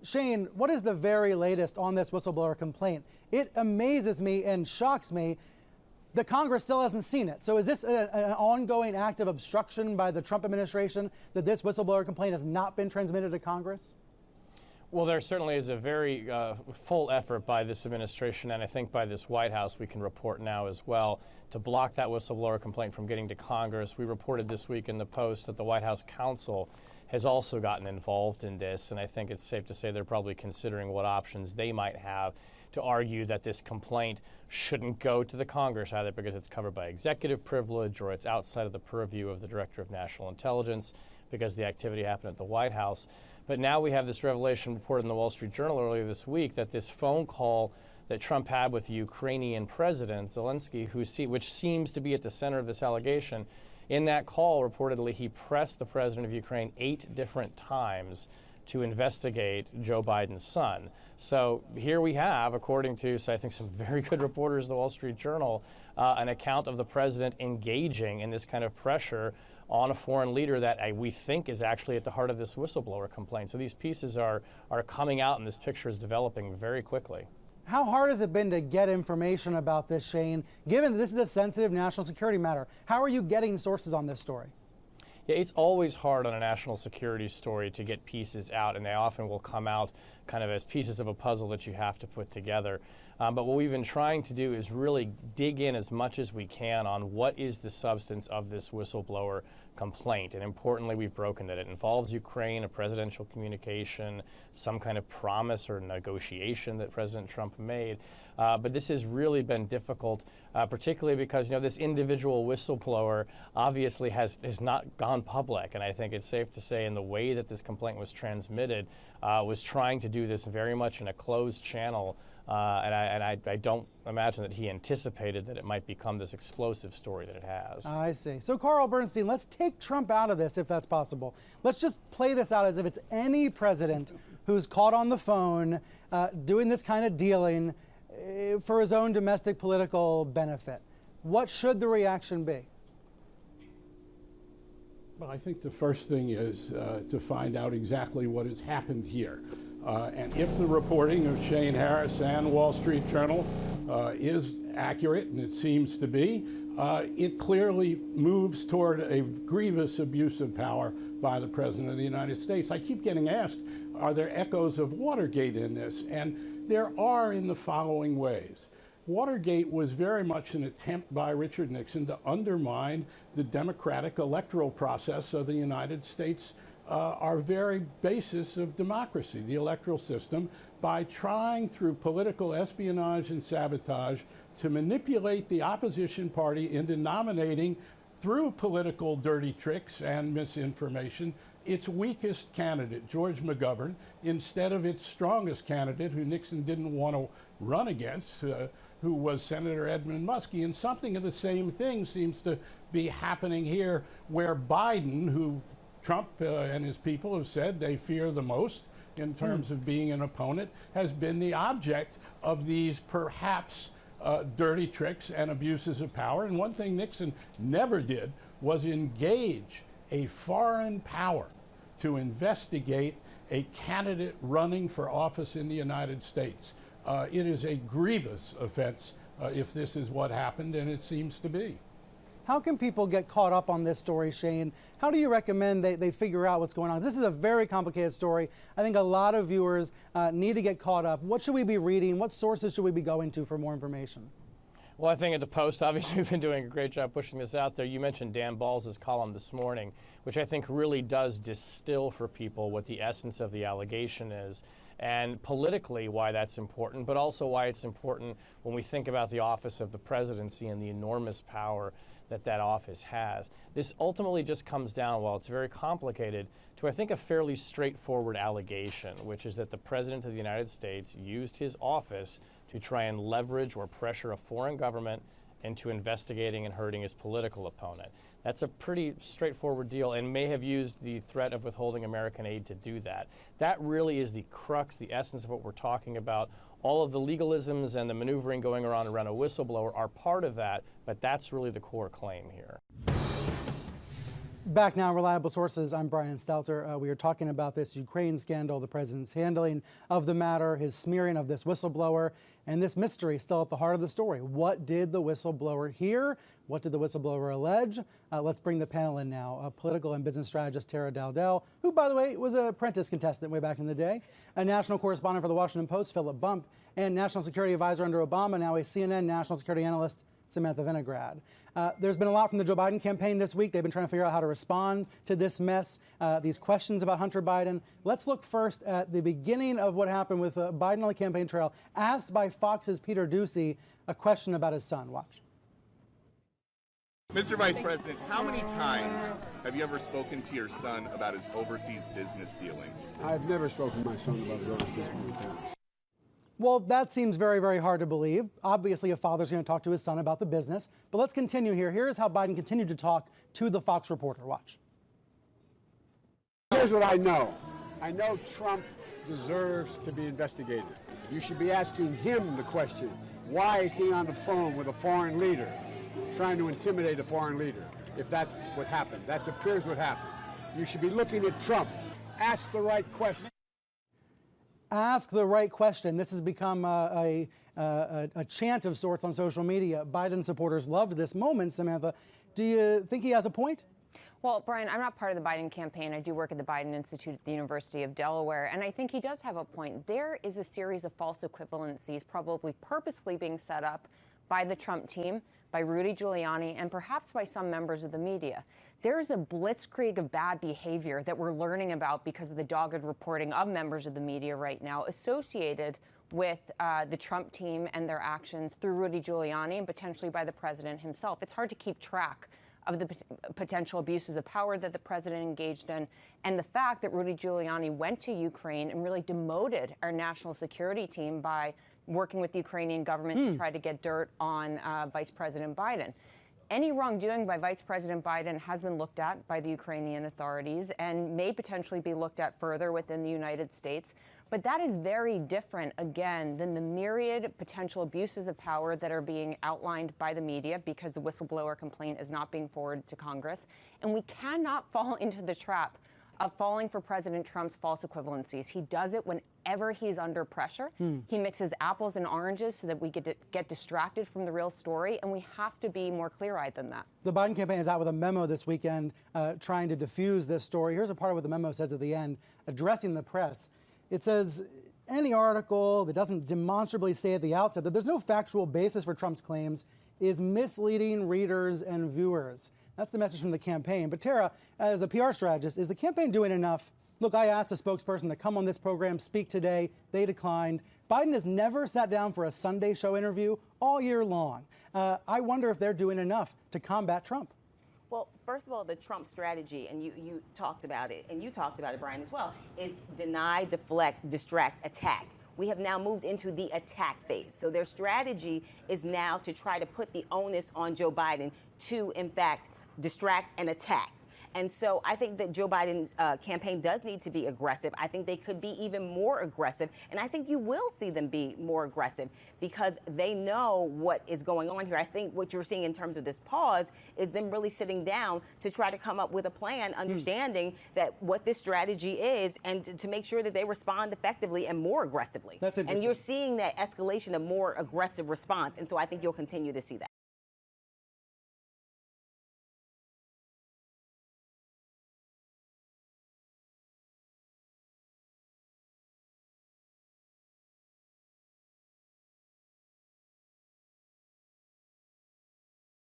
Shane, what is the very latest on this whistleblower complaint? It amazes me and shocks me. The Congress still hasn't seen it. So is this an ongoing act of obstruction by the Trump administration that this whistleblower complaint has not been transmitted to Congress? Well, there certainly is a very full effort by this administration, and I think by this White House, we can report now as well, to block that whistleblower complaint from getting to Congress. We reported this week in the Post that the White House counsel has also gotten involved in this, and I think it's safe to say they're probably considering what options they might have to argue that this complaint shouldn't go to the Congress, either because it's covered by executive privilege or it's outside of the purview of the Director of National Intelligence because the activity happened at the White House. But now we have this revelation reported in the Wall Street Journal earlier this week that this phone call that Trump had with the Ukrainian president, Zelensky, which seems to be at the center of this allegation, in that call, reportedly, he pressed the president of Ukraine 8 different times to investigate Joe Biden's son. So here we have, according to, I think, some very good reporters of the Wall Street Journal, an account of the president engaging in this kind of pressure on a foreign leader that we think is actually at the heart of this whistleblower complaint. So these pieces are coming out, and this picture is developing very quickly. How hard has it been to get information about this, Shane, given that this is a sensitive national security matter? How are you getting sources on this story? Yeah, it's always hard on a national security story to get pieces out, and they often will come out kind of as pieces of a puzzle that you have to put together. But what we've been trying to do is really dig in as much as we can on what is the substance of this whistleblower complaint. And importantly, we've broken that it involves Ukraine, a presidential communication, some kind of promise or negotiation that President Trump made. But this has really been difficult, particularly because, this individual whistleblower obviously has not gone public. And I think it's safe to say in the way that this complaint was transmitted, was trying to do this very much in a closed channel. And I don't imagine that he anticipated that it might become this explosive story that it has. I see. So, Carl Bernstein, let's take Trump out of this if that's possible. Let's just play this out as if it's any president who's caught on the phone doing this kind of dealing for his own domestic political benefit. What should the reaction be? Well, I think the first thing is to find out exactly what has happened here. And if the reporting of Shane Harris and Wall Street Journal is accurate, and it seems to be, it clearly moves toward a grievous abuse of power by the President of the United States. I keep getting asked, are there echoes of Watergate in this? And there are in the following ways. Watergate was very much an attempt by Richard Nixon to undermine the democratic electoral process of the United States, our very basis of democracy, the electoral system, by trying through political espionage and sabotage to manipulate the opposition party into nominating, through political dirty tricks and misinformation, its weakest candidate, George McGovern, instead of its strongest candidate, who Nixon didn't want to run against, who was Senator Edmund Muskie. And something of the same thing seems to be happening here, where Biden, who Trump and his people have said they fear the most in terms of being an opponent, has been the object of these perhaps dirty tricks and abuses of power. And one thing Nixon never did was engage a foreign power to investigate a candidate running for office in the United States. It is a grievous offense if this is what happened, and it seems to be. How can people get caught up on this story, Shane? How do you recommend they figure out what's going on? This is a very complicated story. I think a lot of viewers need to get caught up. What should we be reading? What sources should we be going to for more information? Well, I think at the Post, obviously, we've been doing a great job pushing this out there. You mentioned Dan Balls' column this morning, which I think really does distill for people what the essence of the allegation is, and politically why that's important, but also why it's important when we think about the office of the presidency and the enormous power that office has. This ultimately just comes down, while it's very complicated, to I think a fairly straightforward allegation, which is that the President of the United States used his office to try and leverage or pressure a foreign government into investigating and hurting his political opponent. That's a pretty straightforward deal, and may have used the threat of withholding American aid to do that. That really is the crux, the essence of what we're talking about. All of the legalisms and the maneuvering going around a whistleblower are part of that, but that's really the core claim here. Back now, Reliable Sources. I'm Brian Stelter. We are talking about this Ukraine scandal, the president's handling of the matter, his smearing of this whistleblower, and this mystery still at the heart of the story. What did the whistleblower hear? What did the whistleblower allege? Let's bring the panel in now. Political and business strategist Tara Dowdell, who, by the way, was an apprentice contestant way back in the day, a national correspondent for the Washington Post, Philip Bump, and national security advisor under Obama, now a CNN national security analyst, Samantha Vinograd. There's been a lot from the Joe Biden campaign this week. They've been trying to figure out how to respond to this mess, these questions about Hunter Biden. Let's look first at the beginning of what happened with Biden on the campaign trail, asked by Fox's Peter Doocy a question about his son. Watch. Mr. Vice President, how many times have you ever spoken to your son about his overseas business dealings? I've never spoken to my son about his overseas business dealings. Well, that seems very, very hard to believe. Obviously, a father's going to talk to his son about the business. But let's continue here. Here's how Biden continued to talk to the Fox reporter. Watch. Here's what I know. I know Trump deserves to be investigated. You should be asking him the question, why is he on the phone with a foreign leader, trying to intimidate a foreign leader, if that's what happened? That appears what happened. You should be looking at Trump. Ask the right question. Ask the right question. This has become a chant of sorts on social media. Biden supporters loved this moment. Samantha, do you think he has a point? Well, Brian, I'm not part of the Biden campaign. I do work at the Biden Institute at the University of Delaware, and I think he does have a point. There is a series of false equivalencies probably purposefully being set up by the Trump team, by Rudy Giuliani, and perhaps by some members of the media. There's a blitzkrieg of bad behavior that we're learning about because of the dogged reporting of members of the media right now associated with the Trump team and their actions through Rudy Giuliani and potentially by the president himself. It's hard to keep track of the potential abuses of power that the president engaged in, and the fact that Rudy Giuliani went to Ukraine and really demoted our national security team by working with the Ukrainian government to try to get dirt on Vice President Biden. Any wrongdoing by Vice President Biden has been looked at by the Ukrainian authorities and may potentially be looked at further within the United States. But that is very different, again, than the myriad potential abuses of power that are being outlined by the media because the whistleblower complaint is not being forwarded to Congress. And we cannot fall into the trap of falling for President Trump's false equivalencies. He does it whenever he's under pressure. He mixes apples and oranges so that we get distracted from the real story, and we have to be more clear-eyed than that. The Biden campaign is out with a memo this weekend trying to diffuse this story. Here's a part of what the memo says at the end, addressing the press. It says, any article that doesn't demonstrably say at the outset that there's no factual basis for Trump's claims is misleading readers and viewers. That's the message from the campaign. But Tara, as a PR strategist, is the campaign doing enough? Look, I asked a spokesperson to come on this program, speak today. They declined. Biden has never sat down for a Sunday show interview all year long. I wonder if they're doing enough to combat Trump. Well, first of all, the Trump strategy, and you talked about it, and you talked about it, Brian, as well, is deny, deflect, distract, attack. We have now moved into the attack phase. So their strategy is now to try to put the onus on Joe Biden to, in fact, distract and attack. And so I think that Joe Biden's campaign does need to be aggressive. I think they could be even more aggressive. And I think you will see them be more aggressive because they know what is going on here. I think what you're seeing in terms of this pause is them really sitting down to try to come up with a plan, understanding that what this strategy is and to make sure that they respond effectively and more aggressively. That's interesting. And you're seeing that escalation of more aggressive response. And so I think you'll continue to see that.